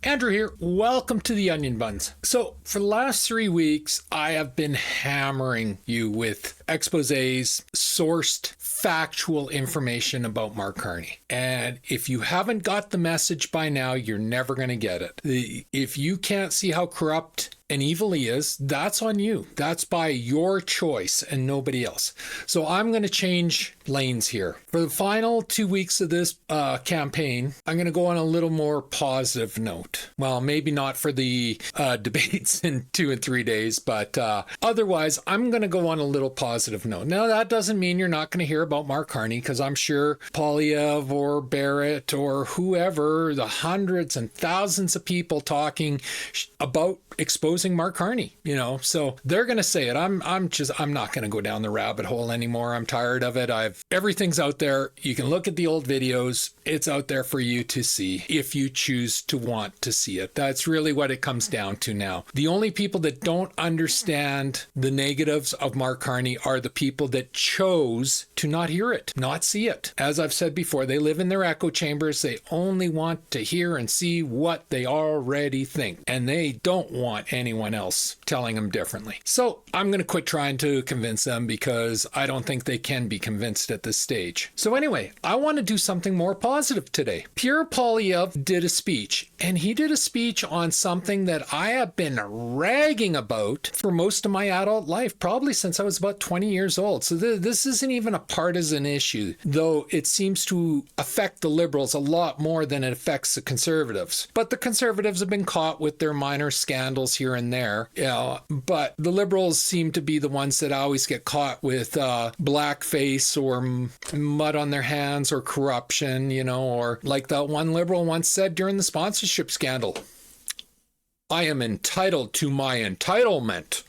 Andrew here. Welcome to the Onion Buns. So, for the last 3 weeks, I have been hammering you with exposés, sourced, factual information about Mark Carney. And if you haven't got the message by now, you're never going to get it. If you can't see how corrupt and evil he is, that's on you. That's by your choice and nobody else. So I'm going to change lanes here. For the final 2 weeks of this campaign, I'm going to go on a little more positive note. Well, maybe not for the debates in 2 and 3 days, but otherwise, I'm going to go on a little positive note. Now, that doesn't mean you're not going to hear about Mark Carney, because I'm sure Poilievre or Barrett or whoever, the hundreds and thousands of people talking about exposing Mark Carney, so they're going to say it. I'm not going to go down the rabbit hole anymore. I'm tired of it. Everything's out there. You can look at the old videos. It's out there for you to see if you choose to want to see it. That's really what it comes down to now. The only people that don't understand the negatives of Mark Carney are the people that chose to not hear it, not see it. As I've said before, they live in their echo chambers. They only want to hear and see what they already think, and they don't want anyone else telling them differently. So I'm going to quit trying to convince them, because I don't think they can be convinced at this stage. So anyway, I want to do something more positive today. Pierre Poilievre did a speech, and he did a speech on something that I have been ragging about for most of my adult life, probably since I was about 20 years old. So this isn't even a partisan issue, though it seems to affect the Liberals a lot more than it affects the Conservatives. But the Conservatives have been caught with their minor scandals here and there, but the Liberals seem to be the ones that always get caught with blackface or mud on their hands or corruption, or like that one Liberal once said during the sponsorship scandal, "I am entitled to my entitlement."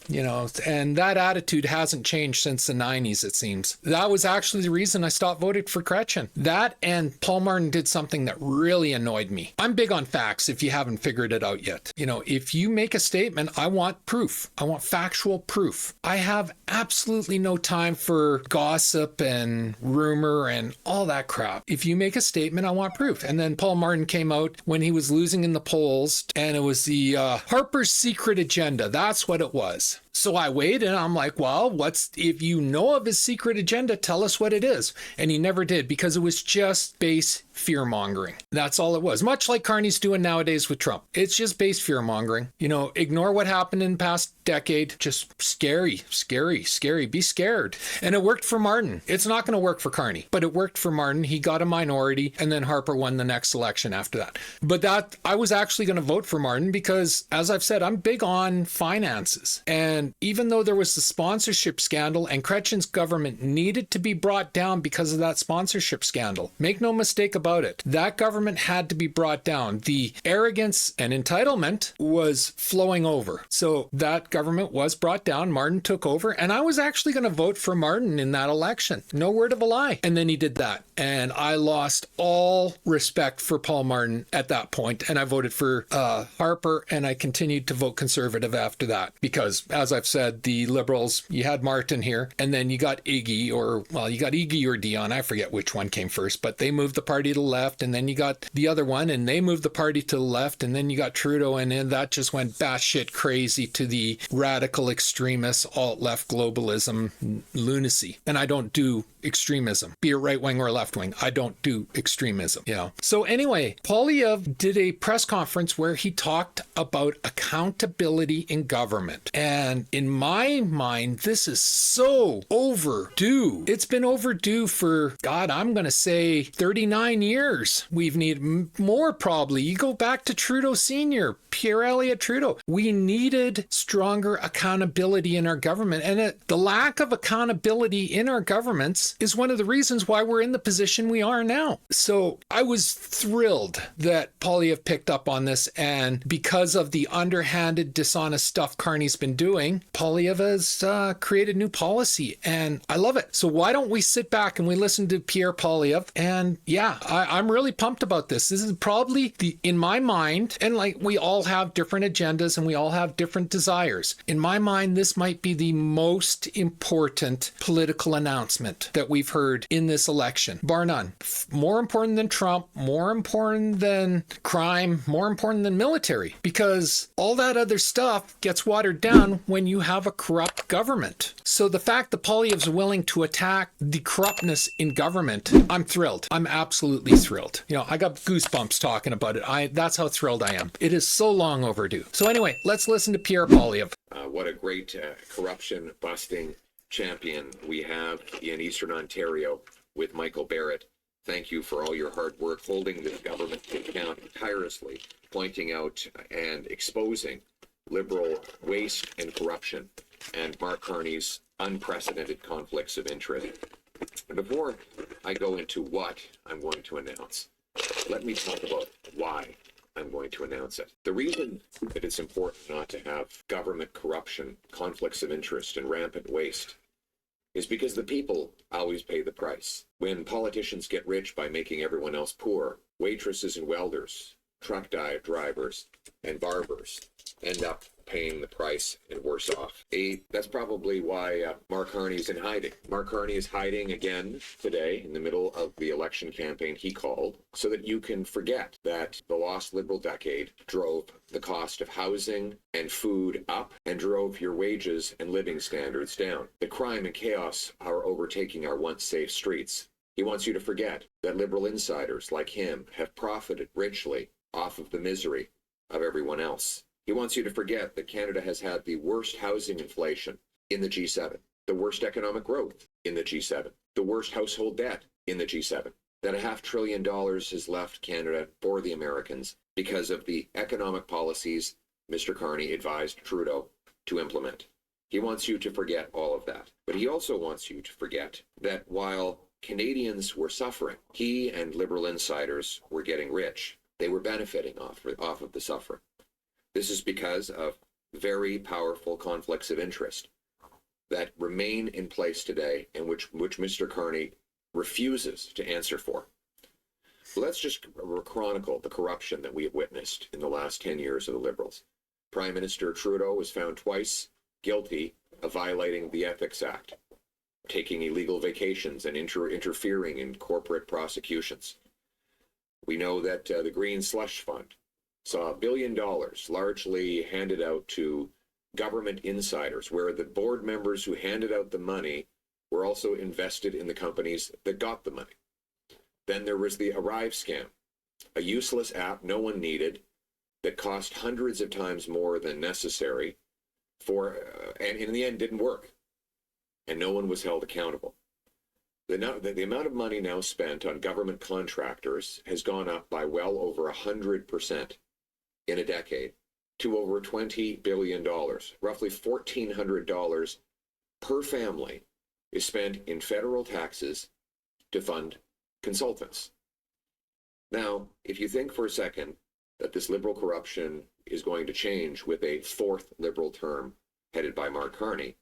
And that attitude hasn't changed since the 90s, it seems. That was actually the reason I stopped voting for Chrétien. That and Paul Martin did something that really annoyed me. I'm big on facts if you haven't figured it out yet. If you make a statement, I want proof. I want factual proof. I have absolutely no time for gossip and rumor and all that crap. If you make a statement, I want proof. And then Paul Martin came out when he was losing in the polls, and it was the Harper's secret agenda. That's what it was. So I waited, and I'm like, well, if you know of his secret agenda, tell us what it is. And he never did, because it was just base fear-mongering. That's all it was. Much like Carney's doing nowadays with Trump. It's just base fear-mongering. Ignore what happened in the past decade. Just scary. Be scared. And it worked for Martin. It's not going to work for Carney, but it worked for Martin. He got a minority, and then Harper won the next election after that. But I was actually going to vote for Martin because, as I've said, I'm big on finances. And even though there was the sponsorship scandal and Chrétien's government needed to be brought down because of that sponsorship scandal, make no mistake about it, that government had to be brought down. The arrogance and entitlement was flowing over. So that government was brought down. Martin took over, and I was actually going to vote for Martin in that election. No word of a lie. And then he did that. And I lost all respect for Paul Martin at that point, and I voted for Harper, and I continued to vote Conservative after that. Because, as I've said, the Liberals, you had Martin here, and then you got Iggy, you got Iggy or Dion, I forget which one came first, but they moved the party to the left, and then you got the other one, and they moved the party to the left, and then you got Trudeau, and then that just went batshit crazy to the radical extremist alt-left globalism lunacy. And I don't do extremism, be it right wing or left wing. I don't do extremism, So anyway, Poilievre did a press conference where he talked about accountability in government. And in my mind, this is so overdue. It's been overdue for, God, I'm going to say 39 years. We've needed more, probably. You go back to Trudeau Sr., Pierre Elliott Trudeau. We needed stronger accountability in our government. And the lack of accountability in our governments is one of the reasons why we're in the position we are now. So I was thrilled that Poilievre picked up on this, and because of the underhanded, dishonest stuff Carney's been doing, Poilievre has created new policy, and I love it. So why don't we sit back and we listen to Pierre Poilievre? And I'm really pumped about this. This is probably in my mind, and like we all have different agendas and we all have different desires. In my mind, this might be the most important political announcement that that we've heard in this election, bar none. More important than Trump, more important than crime, more important than military, because all that other stuff gets watered down when you have a corrupt government. So the fact that Poilievre's willing to attack the corruptness in government, I'm thrilled. I'm absolutely thrilled. You know, I got goosebumps talking about it. That's how thrilled I am. It is so long overdue. So anyway, let's listen to Pierre Poilievre. What a great corruption busting champion we have in Eastern Ontario with Michael Barrett. Thank you for all your hard work holding this government to account tirelessly, pointing out and exposing Liberal waste and corruption and Mark Carney's unprecedented conflicts of interest. Before I go into what I'm going to announce, let me talk about why I'm going to announce it. The reason that it's important not to have government corruption, conflicts of interest, and rampant waste is because the people always pay the price. When politicians get rich by making everyone else poor, waitresses and welders, truck drivers, and barbers end up paying the price and worse off. That's probably why Mark Carney is in hiding. Mark Carney is hiding again today in the middle of the election campaign he called, so that you can forget that the lost Liberal decade drove the cost of housing and food up and drove your wages and living standards down. The crime and chaos are overtaking our once safe streets. He wants you to forget that Liberal insiders like him have profited richly off of the misery of everyone else. He wants you to forget that Canada has had the worst housing inflation in the G7, the worst economic growth in the G7, the worst household debt in the G7, that $500 billion has left Canada for the Americans because of the economic policies Mr. Carney advised Trudeau to implement. He wants you to forget all of that. But he also wants you to forget that while Canadians were suffering, he and Liberal insiders were getting rich. They were benefiting off of the suffering. This is because of very powerful conflicts of interest that remain in place today and which Mr. Carney refuses to answer for. Let's just chronicle the corruption that we have witnessed in the last 10 years of the Liberals. Prime Minister Trudeau was found twice guilty of violating the Ethics Act, taking illegal vacations and interfering in corporate prosecutions. We know that the Green Slush Fund saw $1 billion largely handed out to government insiders, where the board members who handed out the money were also invested in the companies that got the money. Then there was the Arrive scam, a useless app no one needed that cost hundreds of times more than necessary and in the end didn't work, and no one was held accountable. The amount of money now spent on government contractors has gone up by well over 100% in a decade to over $20 billion. Roughly $1,400 per family is spent in federal taxes to fund consultants. Now, if you think for a second that this Liberal corruption is going to change with a fourth Liberal term headed by Mark Carney,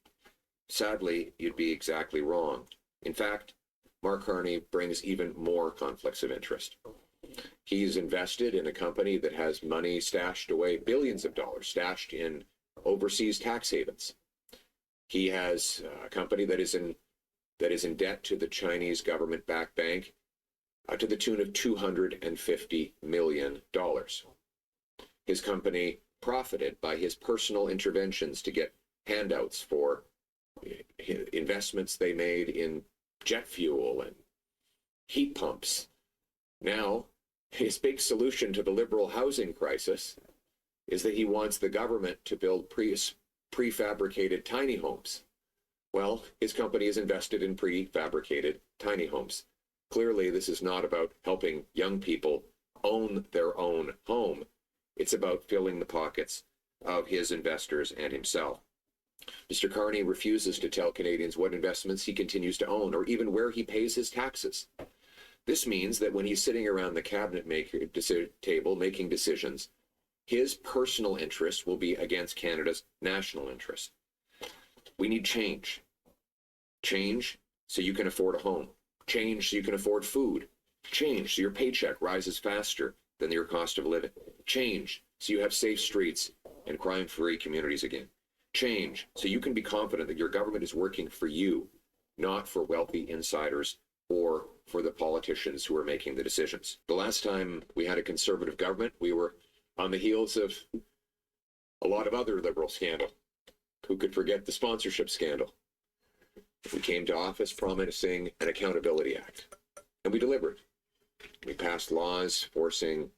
sadly, you'd be exactly wrong. In fact, Mark Carney brings even more conflicts of interest. He's invested in a company that has money stashed away, billions of dollars stashed in overseas tax havens. He has a company that is in debt to the Chinese government-backed bank to the tune of $250 million. His company profited by his personal interventions to get handouts for investments they made in jet fuel and heat pumps. Now, his big solution to the Liberal housing crisis is that he wants the government to build prefabricated tiny homes. Well, his company is invested in prefabricated tiny homes. Clearly, this is not about helping young people own their own home. It's about filling the pockets of his investors and himself. Mr. Carney refuses to tell Canadians what investments he continues to own or even where he pays his taxes. This means that when he's sitting around the cabinet table making decisions, his personal interest will be against Canada's national interest. We need change. Change so you can afford a home. Change so you can afford food. Change so your paycheck rises faster than your cost of living. Change so you have safe streets and crime-free communities again. Change so you can be confident that your government is working for you, not for wealthy insiders or for the politicians who are making the decisions. The last time we had a Conservative government, we were on the heels of a lot of other Liberal scandal. Who could forget the sponsorship scandal? We came to office promising an Accountability Act, and we delivered. We passed laws forcing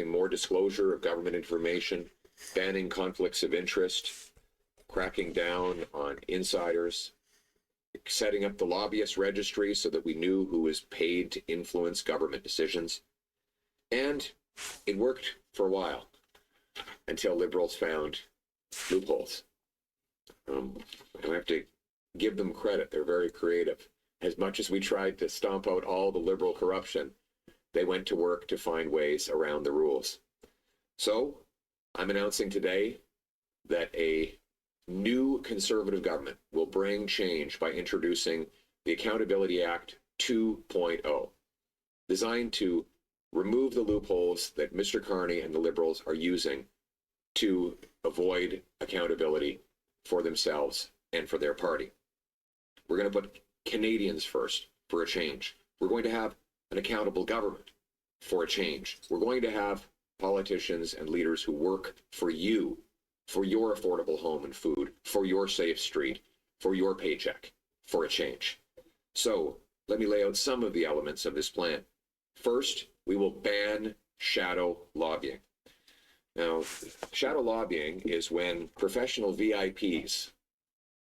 more disclosure of government information, banning conflicts of interest, cracking down on insiders, setting up the lobbyist registry so that we knew who was paid to influence government decisions. And it worked for a while until Liberals found loopholes. I have to give them credit. They're very creative. As much as we tried to stomp out all the Liberal corruption, they went to work to find ways around the rules. So I'm announcing today that a new Conservative government will bring change by introducing the Accountability Act 2.0, designed to remove the loopholes that Mr. Carney and the Liberals are using to avoid accountability for themselves and for their party. We're going to put Canadians first for a change. We're going to have an accountable government for a change. We're going to have politicians and leaders who work for you, for your affordable home and food, for your safe street, for your paycheck, for a change. So let me lay out some of the elements of this plan. First, we will ban shadow lobbying. Now, shadow lobbying is when professional VIPs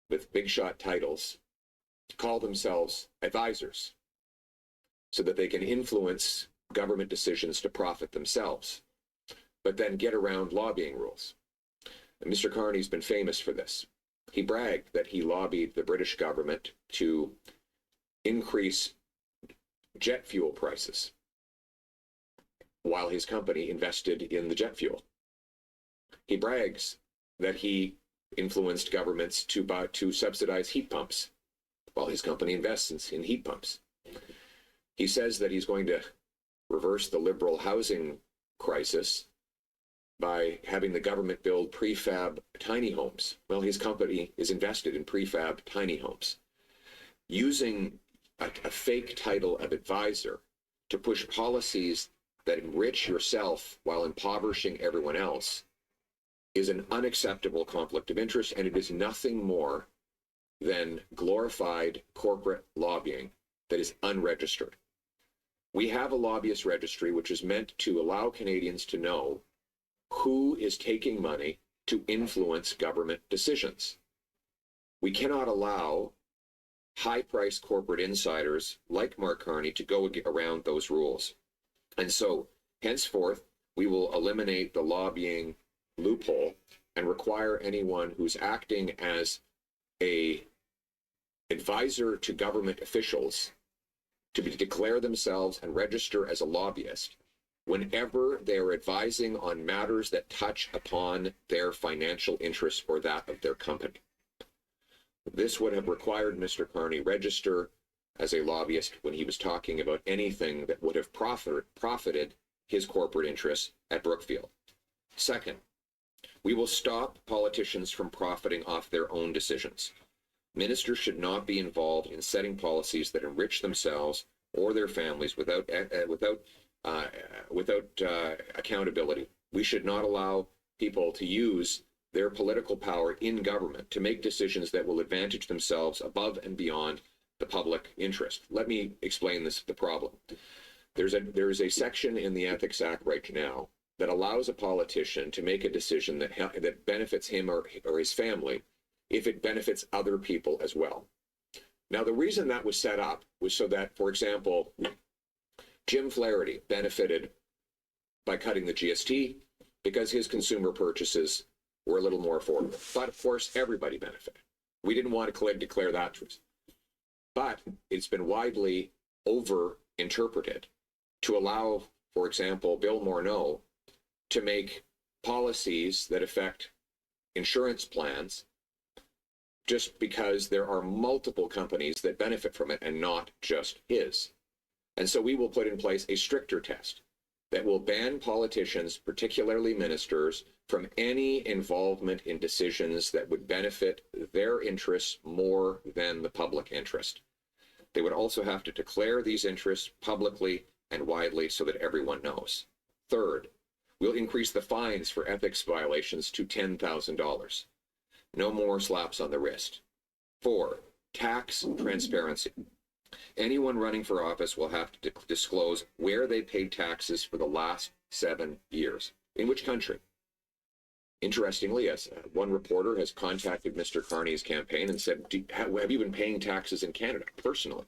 with big shot titles call themselves advisors so that they can influence government decisions to profit themselves, but then get around lobbying rules. And Mr. Carney's been famous for this. He bragged that he lobbied the British government to increase jet fuel prices while his company invested in the jet fuel. He brags that he influenced governments to subsidize heat pumps while his company invests in heat pumps. He says that he's going to reverse the Liberal housing crisis by having the government build prefab tiny homes. Well, his company is invested in prefab tiny homes. Using a fake title of advisor to push policies that enrich yourself while impoverishing everyone else is an unacceptable conflict of interest, and it is nothing more than glorified corporate lobbying that is unregistered. We have a lobbyist registry which is meant to allow Canadians to know who is taking money to influence government decisions. We cannot allow high-priced corporate insiders like Mark Carney to go around those rules. And so, henceforth, we will eliminate the lobbying loophole and require anyone who's acting as an advisor to government officials to declare themselves and register as a lobbyist whenever they're advising on matters that touch upon their financial interests or that of their company. This would have required Mr. Carney register as a lobbyist when he was talking about anything that would have profited his corporate interests at Brookfield. Second, we will stop politicians from profiting off their own decisions. Ministers should not be involved in setting policies that enrich themselves or their families without accountability. We should not allow people to use their political power in government to make decisions that will advantage themselves above and beyond the public interest. Let me explain the problem. There's a section in the Ethics Act right now that allows a politician to make a decision that benefits him or his family if it benefits other people as well. Now, the reason that was set up was so that, for example, Jim Flaherty benefited by cutting the GST because his consumer purchases were a little more affordable. But of course, everybody benefited. We didn't want to declare that truth. But it's been widely over-interpreted to allow, for example, Bill Morneau to make policies that affect insurance plans just because there are multiple companies that benefit from it and not just his. And so we will put in place a stricter test that will ban politicians, particularly ministers, from any involvement in decisions that would benefit their interests more than the public interest. They would also have to declare these interests publicly and widely so that everyone knows. Third, we'll increase the fines for ethics violations to $10,000. No more slaps on the wrist. 4, tax transparency. Anyone running for office will have to disclose where they paid taxes for the last 7 years. In which country? Interestingly, yes, one reporter has contacted Mr. Carney's campaign and said, have you been paying taxes in Canada personally?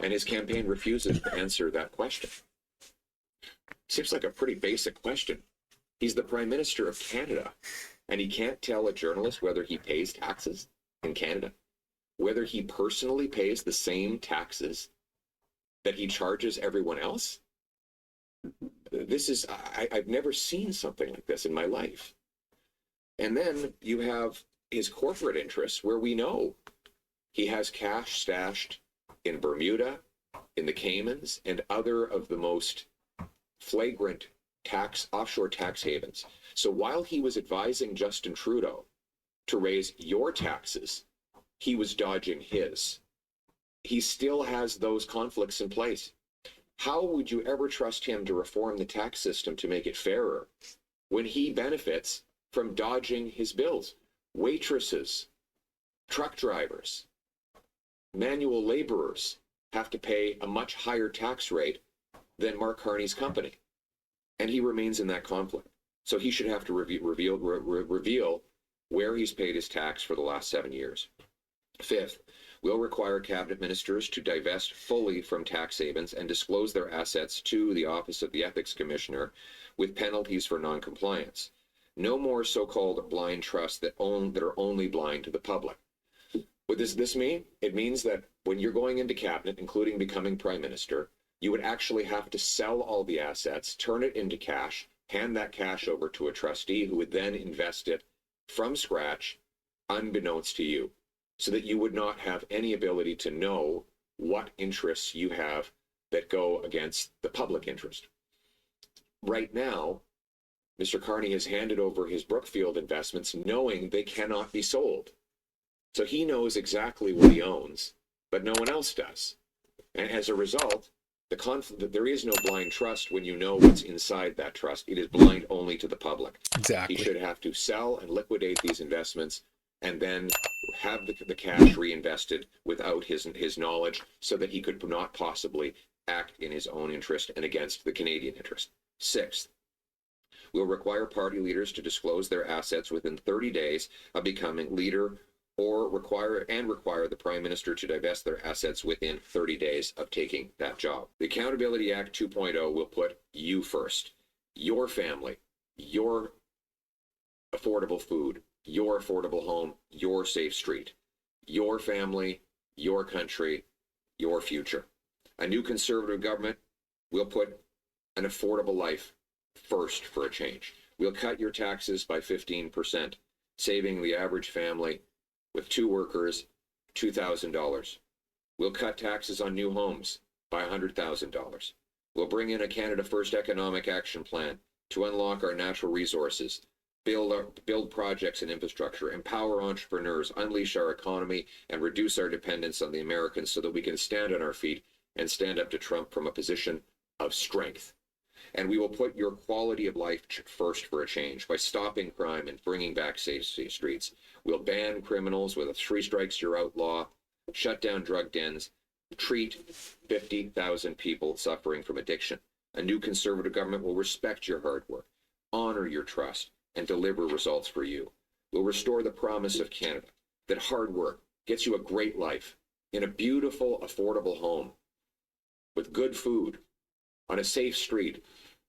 And his campaign refuses to answer that question. Seems like a pretty basic question. He's the Prime Minister of Canada, and he can't tell a journalist whether he pays taxes in Canada, whether he personally pays the same taxes that he charges everyone else. This is, I've never seen something like this in my life. And then you have his corporate interests, where we know he has cash stashed in Bermuda, in the Caymans, and other of the most flagrant offshore tax havens. So while he was advising Justin Trudeau to raise your taxes, he was dodging his. He still has those conflicts in place. How would you ever trust him to reform the tax system to make it fairer when he benefits from dodging his bills? Waitresses, truck drivers, manual laborers have to pay a much higher tax rate than Mark Carney's company. And he remains in that conflict. So he should have to reveal where he's paid his tax for the last 7 years. 5th, we'll require cabinet ministers to divest fully from tax havens and disclose their assets to the Office of the Ethics Commissioner with penalties for noncompliance. No more so-called blind trusts that are only blind to the public. What does this mean? It means that when you're going into cabinet, including becoming prime minister, you would actually have to sell all the assets, turn it into cash, hand that cash over to a trustee who would then invest it from scratch, unbeknownst to you, so that you would not have any ability to know what interests you have that go against the public interest. Right now, Mr. Carney has handed over his Brookfield investments knowing they cannot be sold. So he knows exactly what he owns, but no one else does. And as a result, there is no blind trust when you know what's inside that trust. It is blind only to the public. Exactly. He should have to sell and liquidate these investments and then have the cash reinvested without his knowledge, so that he could not possibly act in his own interest and against the Canadian interest. 6th, we'll require party leaders to disclose their assets within 30 days of becoming leader, or require the Prime Minister to divest their assets within 30 days of taking that job. The Accountability Act 2.0 will put you first, your family, your affordable food, your affordable home, your safe street, your family, your country, your future. A new Conservative government will put an affordable life first for a change. We'll cut your taxes by 15%, saving the average family with 2 workers $2,000. We'll cut taxes on new homes by $100,000. We'll bring in a Canada First economic action plan to unlock our natural resources, build projects and infrastructure, empower entrepreneurs, unleash our economy, and reduce our dependence on the Americans so that we can stand on our feet and stand up to Trump from a position of strength. And we will put your quality of life first for a change by stopping crime and bringing back safe streets. We'll ban criminals with a 3 strikes you're out law, shut down drug dens, treat 50,000 people suffering from addiction. A new Conservative government will respect your hard work, honor your trust, and deliver results for you. We'll restore the promise of Canada, that hard work gets you a great life in a beautiful, affordable home with good food on a safe street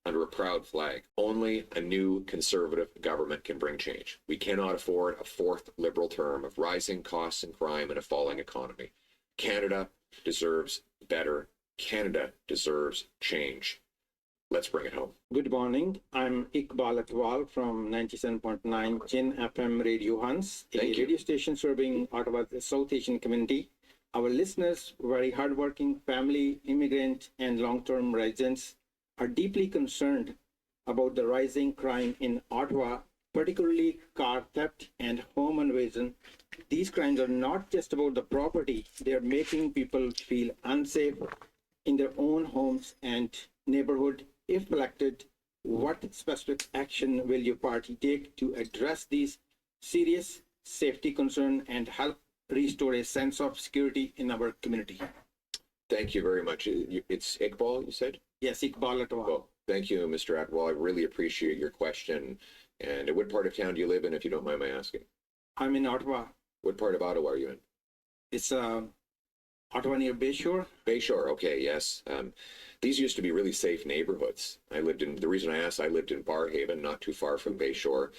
under a proud flag. Only a new Conservative government can bring change. We cannot afford a 4th Liberal term of rising costs and crime and a falling economy. Canada deserves better. Canada deserves change. Let's bring it home. Good morning. I'm Iqbal Atwal from 97.9 Chin FM Radio Hans, a radio station serving Ottawa's South Asian community. Our listeners, very hardworking family, immigrant, and long-term residents. are deeply concerned about the rising crime in Ottawa, particularly car theft and home invasion. These crimes are not just about the property, they are making people feel unsafe in their own homes and neighborhood. If elected, what specific action will your party take to address these serious safety concerns and help restore a sense of security in our community? Thank you very much. It's Iqbal, you said? Yes, Iqbal Atwal. Well, thank you, Mr. Atwal. I really appreciate your question. And what part of town do you live in, if you don't mind my asking? I'm in Ottawa. What part of Ottawa are you in? It's Ottawa near Bayshore. Bayshore, okay, yes. These used to be really safe neighborhoods. The reason I asked, I lived in Barhaven, not too far from Bayshore.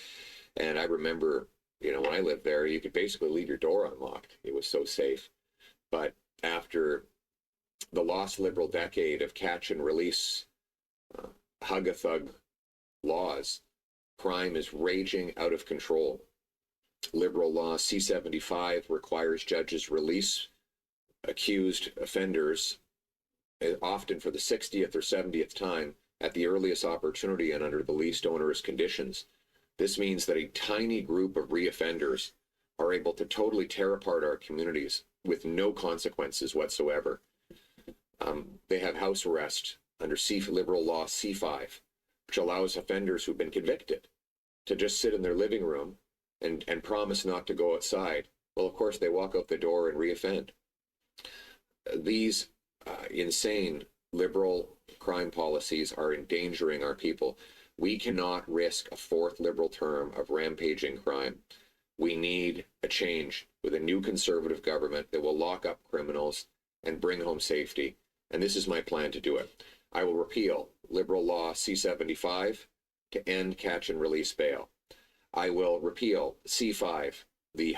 And I remember, when I lived there, you could basically leave your door unlocked. It was so safe. But after the lost Liberal decade of catch and release, hug-a-thug laws, crime is raging out of control. Liberal law C-75 requires judges release accused offenders, often for the 60th or 70th time, at the earliest opportunity and under the least onerous conditions. This means that a tiny group of reoffenders are able to totally tear apart our communities with no consequences whatsoever. They have house arrest under Liberal law C-5, which allows offenders who've been convicted to just sit in their living room and promise not to go outside. Well, of course, they walk out the door and reoffend. These insane Liberal crime policies are endangering our people. We cannot risk a fourth Liberal term of rampaging crime. We need a change with a new Conservative government that will lock up criminals and bring home safety. And this is my plan to do it. I will repeal Liberal law C-75 to end catch and release bail. I will repeal C-5, the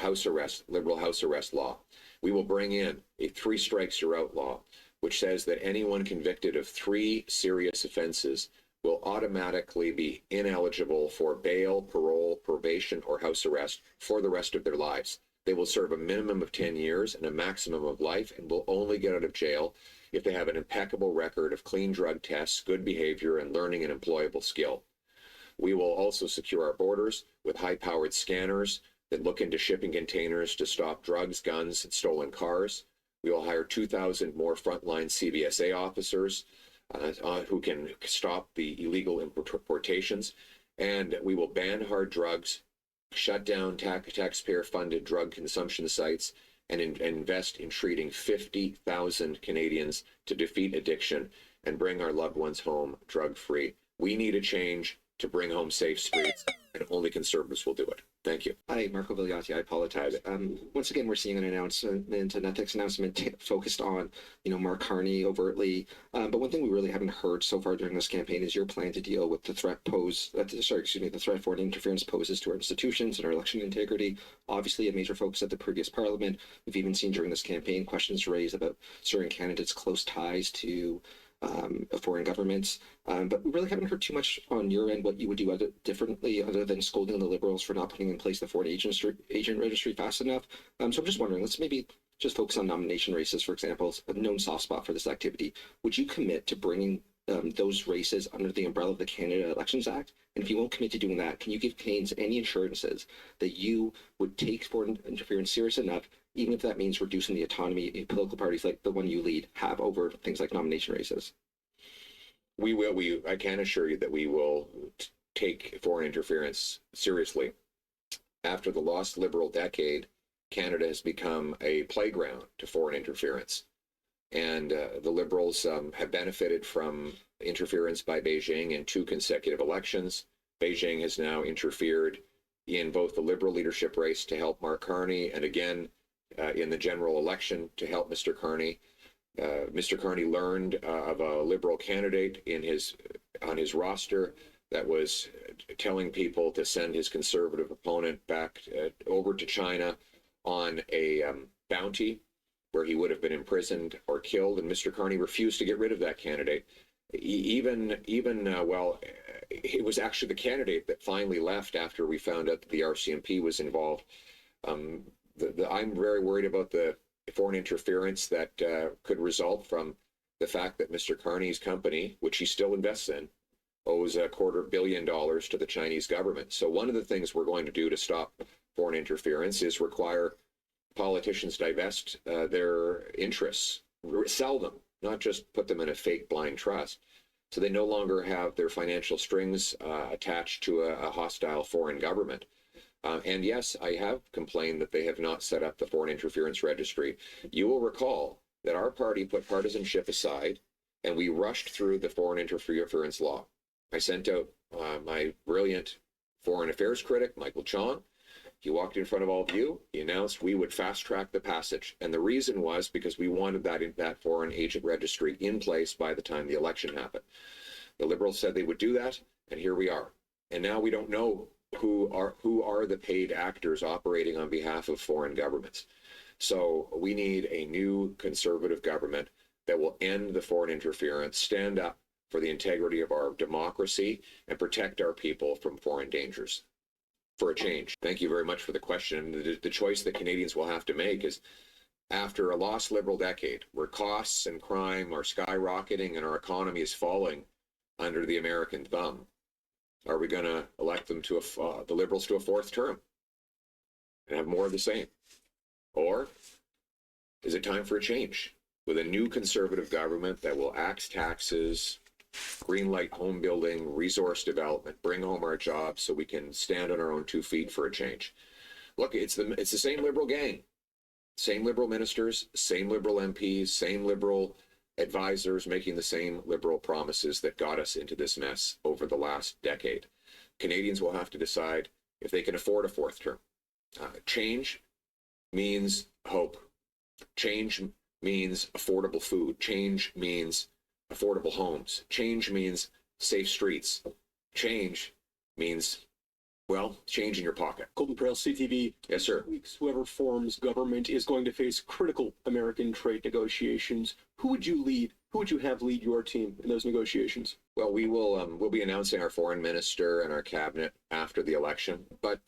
Liberal house arrest law. We will bring in a 3 strikes you're out law, which says that anyone convicted of 3 serious offenses will automatically be ineligible for bail, parole, probation, or house arrest for the rest of their lives. They will serve a minimum of 10 years and a maximum of life, and will only get out of jail if they have an impeccable record of clean drug tests, good behavior, and learning an employable skill. We will also secure our borders with high-powered scanners that look into shipping containers to stop drugs, guns, and stolen cars. We will hire 2,000 more frontline CBSA officers who can stop the illegal importations. And we will ban hard drugs, shut down taxpayer-funded drug consumption sites, and invest in treating 50,000 Canadians to defeat addiction and bring our loved ones home drug-free. We need a change to bring home safe streets, and only Conservatives will do it. Thank you. Hi, Marco Vigliati. I apologize. Once again, we're seeing an announcement, an ethics announcement focused on, Mark Carney overtly. But one thing we really haven't heard so far during this campaign is your plan to deal with the threat the threat foreign interference poses to our institutions and our election integrity. Obviously, a major focus at the previous Parliament. We've even seen during this campaign questions raised about certain candidates' close ties to foreign governments, but we really haven't heard too much on your end what you would do differently other than scolding the Liberals for not putting in place the foreign agent registry fast enough. So I'm just wondering, let's maybe just focus on nomination races, for example, a known soft spot for this activity. Would you commit to bringing those races under the umbrella of the Canada Elections Act? And if you won't commit to doing that, can you give Cairns any assurances that you would take foreign interference serious enough, even if that means reducing the autonomy political parties like the one you lead have over things like nomination races? We will. I can assure you that we will take foreign interference seriously. After the lost Liberal decade, Canada has become a playground to foreign interference. And the Liberals have benefited from interference by Beijing in 2 consecutive elections. Beijing has now interfered in both the Liberal leadership race to help Mark Carney, and again in the general election to help Mr. Carney. Mr. Carney learned of a Liberal candidate on his roster that was telling people to send his Conservative opponent back over to China on a bounty where he would have been imprisoned or killed, and Mr. Carney refused to get rid of that candidate. Well, it was actually the candidate that finally left after we found out that the RCMP was involved. I'm very worried about the foreign interference that could result from the fact that Mr. Carney's company, which he still invests in, owes $250 million to the Chinese government. So one of the things we're going to do to stop foreign interference is require politicians divest their interests, sell them, not just put them in a fake blind trust. So they no longer have their financial strings attached to a hostile foreign government. And yes, I have complained that they have not set up the foreign interference registry. You will recall that our party put partisanship aside and we rushed through the foreign interference law. I sent out my brilliant foreign affairs critic, Michael Chong. He walked in front of all of you. He announced we would fast track the passage. And the reason was because we wanted that foreign agent registry in place by the time the election happened. The Liberals said they would do that, and here we are. And now we don't know who are the paid actors operating on behalf of foreign governments. So we need a new conservative government that will end the foreign interference, stand up for the integrity of our democracy, and protect our people from foreign dangers. For a change. Thank you very much for the question. The choice that Canadians will have to make is, after a lost Liberal decade where costs and crime are skyrocketing and our economy is falling under the American thumb, are we going to elect them to the Liberals to a fourth term and have more of the same? Or is it time for a change with a new conservative government that will axe taxes, greenlight home building, resource development, bring home our jobs so we can stand on our own 2 feet for a change? Look, it's the same Liberal gang, same Liberal ministers, same Liberal MPs, same Liberal advisors making the same Liberal promises that got us into this mess over the last decade. Canadians will have to decide if they can afford a fourth term. Change means hope. Change means affordable food. Change means affordable homes. Change means safe streets. Change means, well, change in your pocket. Golden Trail CTV. Yes, sir. Weeks, whoever forms government is going to face critical American trade negotiations. Who would you lead? Who would you have lead your team in those negotiations? Well, we'll be announcing our foreign minister and our cabinet after the election. But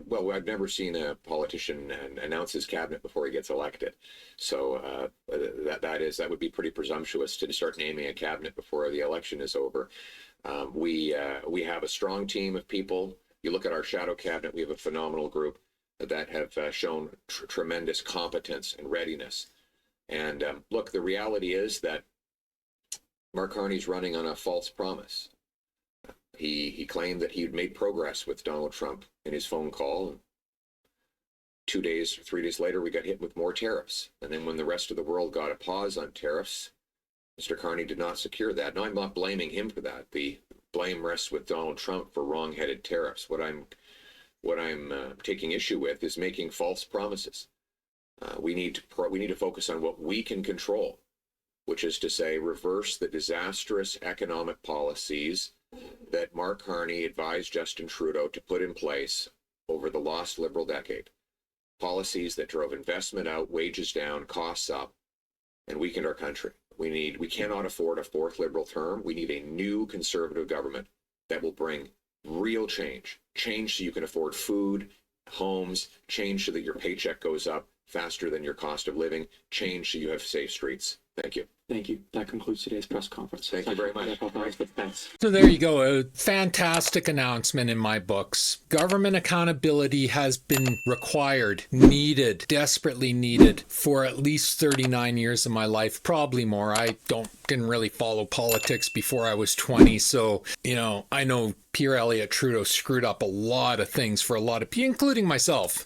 well, I've never seen a politician announce his cabinet before he gets elected. So that would be pretty presumptuous to start naming a cabinet before the election is over. We have a strong team of people. You look at our shadow cabinet, we have a phenomenal group that have shown tremendous competence and readiness. And look, the reality is that Mark Carney's running on a false promise. He claimed that he'd made progress with Donald Trump in his phone call. And 2 days, 3 days later, we got hit with more tariffs. And then when the rest of the world got a pause on tariffs, Mr. Carney did not secure that. Now, I'm not blaming him for that. The blame rests with Donald Trump for wrong-headed tariffs. What I'm taking issue with is making false promises. We need to focus on what we can control, which is to say, reverse the disastrous economic policies that Mark Carney advised Justin Trudeau to put in place over the lost Liberal decade. Policies that drove investment out, wages down, costs up, and weakened our country. We cannot afford a fourth Liberal term. We need a new conservative government that will bring real change so you can afford food, homes, change so that your paycheck goes up faster than your cost of living, change so you have safe streets. Thank you. Thank you. That concludes today's press conference. Thank you very much. Thanks. So there you go. A fantastic announcement in my books. Government accountability has been required, needed, desperately needed for at least 39 years of my life, probably more. I didn't really follow politics before I was 20. So, I know Pierre Elliott Trudeau screwed up a lot of things for a lot of people, including myself,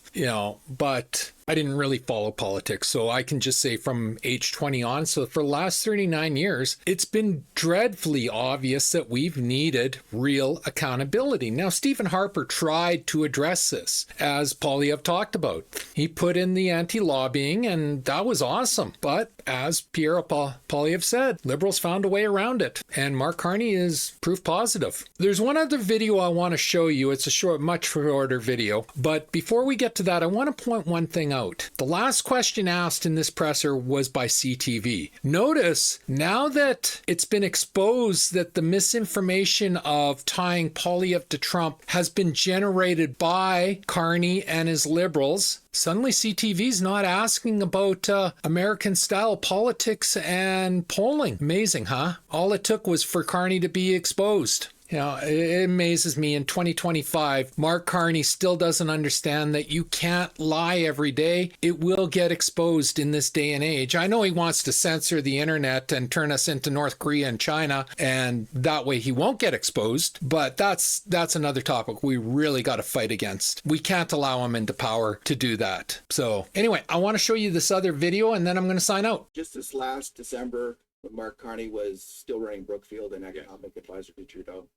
but I didn't really follow politics. So I can just say from age 20 on, so for the last 39 years, it's been dreadfully obvious that we've needed real accountability. Now, Stephen Harper tried to address this, as Poilievre talked about. He put in the anti-lobbying, and that was awesome. But as Pierre Poilievre said, Liberals found a way around it, and Mark Carney is proof positive. There's one other video I want to show you. It's a much shorter video. But before we get to that, I want to point one thing out. The last question asked in this presser was by CTV. Notice now that it's been exposed that the misinformation of tying Poilievre to Trump has been generated by Carney and his liberals, suddenly CTV's not asking about American style politics and polling. Amazing, huh? All it took was for Carney to be exposed. You know, it amazes me in 2025, Mark Carney still doesn't understand that you can't lie every day. It will get exposed in this day and age. I know he wants to censor the internet and turn us into North Korea and China, and that way he won't get exposed. But that's another topic we really got to fight against. We can't allow him into power to do that. So anyway, I want to show you this other video and then I'm going to sign out. Just this last December, when Mark Carney was still running Brookfield and economic advisor to Trudeau,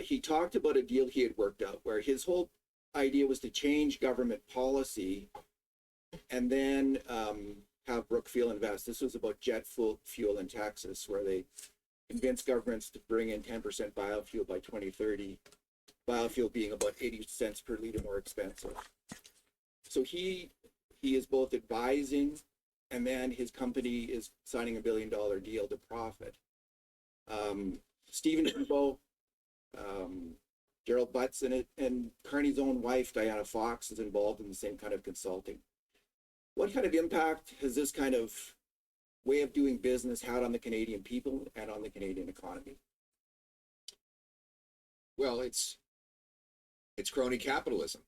he talked about a deal he had worked out where his whole idea was to change government policy and then have Brookfield invest. This was about jet fuel in Texas, where they convinced governments to bring in 10% biofuel by 2030, biofuel being about 80 cents per liter more expensive. So he is both advising, and then his company is signing $1 billion deal to profit. Stephen Tebow, Gerald Butts in it, and Carney's own wife, Diana Fox, is involved in the same kind of consulting. What kind of impact has this kind of way of doing business had on the Canadian people and on the Canadian economy? Well, it's crony capitalism.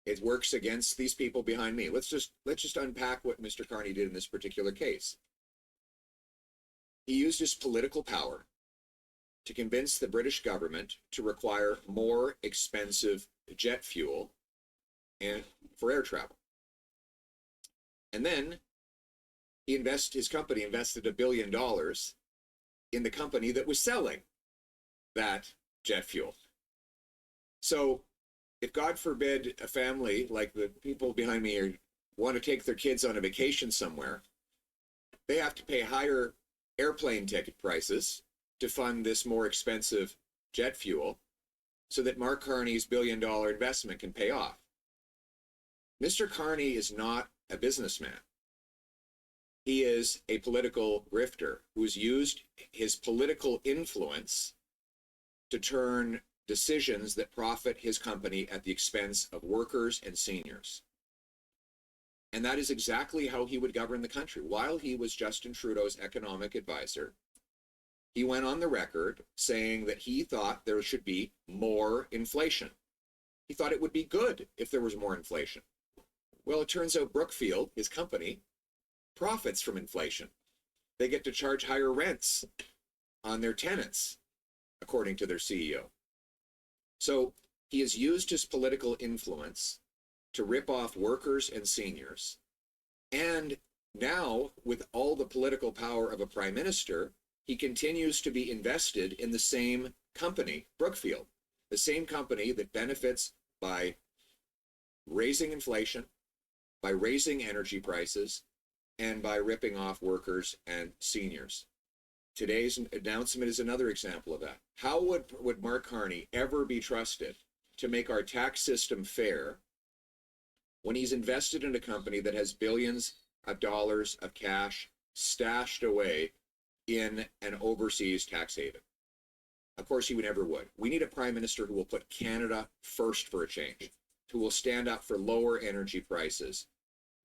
It works against these people behind me. Let's just unpack what Mr. Carney did in this particular case. He used his political power to convince the British government to require more expensive jet fuel and for air travel. And then his company invested $1 billion in the company that was selling that jet fuel. So if, God forbid, a family like the people behind me here want to take their kids on a vacation somewhere, they have to pay higher airplane ticket prices to fund this more expensive jet fuel so that Mark Carney's $1 billion investment can pay off. Mr. Carney is not a businessman. He is a political grifter who's used his political influence to turn decisions that profit his company at the expense of workers and seniors. And that is exactly how he would govern the country. While he was Justin Trudeau's economic advisor, he went on the record saying that he thought there should be more inflation. He thought it would be good if there was more inflation. Well, it turns out Brookfield, his company, profits from inflation. They get to charge higher rents on their tenants, according to their CEO. So he has used his political influence to rip off workers and seniors. And now, with all the political power of a prime minister, he continues to be invested in the same company, Brookfield, the same company that benefits by raising inflation, by raising energy prices, and by ripping off workers and seniors. Today's announcement is another example of that. How would Mark Carney ever be trusted to make our tax system fair when he's invested in a company that has billions of dollars of cash stashed away in an overseas tax haven? Of course, he never would. We need a prime minister who will put Canada first for a change, who will stand up for lower energy prices,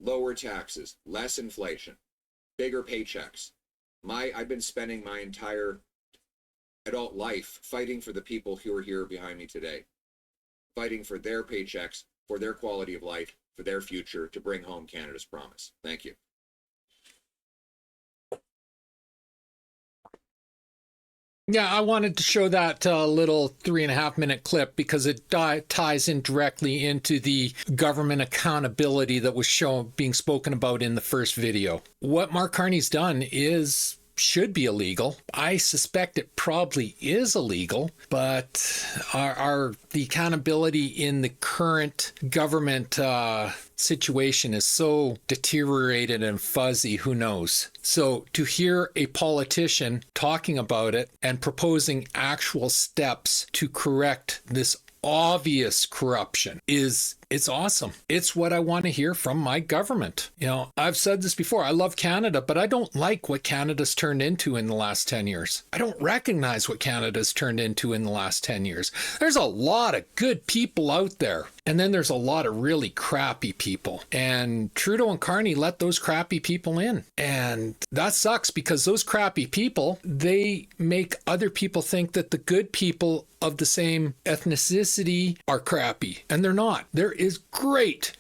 lower taxes, less inflation, bigger paychecks. I've been spending my entire adult life fighting for the people who are here behind me today, fighting for their paychecks, for their quality of life, for their future, to bring home Canada's promise. Thank you. Yeah, I wanted to show that little 3.5-minute clip because it ties in directly into the government accountability that was being spoken about in the first video. What Mark Carney's done should be illegal. I suspect it probably is illegal, but the accountability in the current government situation is so deteriorated and fuzzy, who knows? So to hear a politician talking about it and proposing actual steps to correct this obvious corruption is It's awesome. It's what I want to hear from my government. You know, I've said this before. I love Canada, but I don't like what Canada's turned into in the last 10 years. I don't recognize what Canada's turned into in the last 10 years. There's a lot of good people out there. And then there's a lot of really crappy people. And Trudeau and Carney let those crappy people in. And that sucks because those crappy people, they make other people think that the good people of the same ethnicity are crappy. And they're not. There is great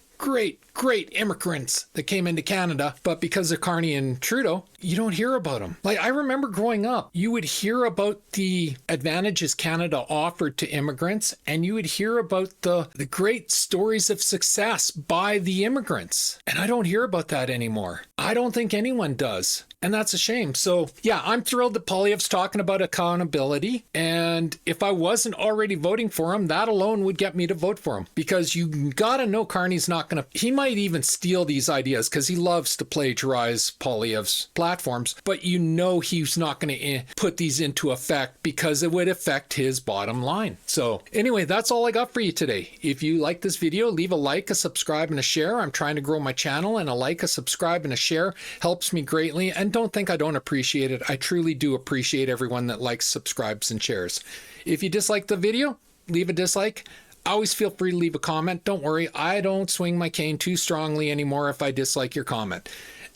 immigrants that came into Canada, but because of Carney and Trudeau, you don't hear about them. Like, I remember growing up, you would hear about the advantages Canada offered to immigrants, and you would hear about the great stories of success by the immigrants. And I don't hear about that anymore. I don't think anyone does. And that's a shame. So yeah, I'm thrilled that Poilievre's talking about accountability. And if I wasn't already voting for him, that alone would get me to vote for him. Because you gotta know Carney's not gonna, he might even steal these ideas because he loves to plagiarize Poilievre's platforms, but you know he's not gonna put these into effect because it would affect his bottom line. So anyway, that's all I got for you today. If you like this video, leave a like, a subscribe, and a share. I'm trying to grow my channel, and a like, a subscribe, and a share helps me greatly. And don't think I don't appreciate it. I truly do appreciate everyone that likes, subscribes, and shares. If you dislike the video, leave a dislike. Always feel free to leave a comment. Don't worry, I don't swing my cane too strongly anymore if I dislike your comment.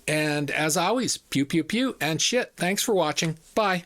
And as always, pew, pew, pew, and shit. Thanks for watching. Bye.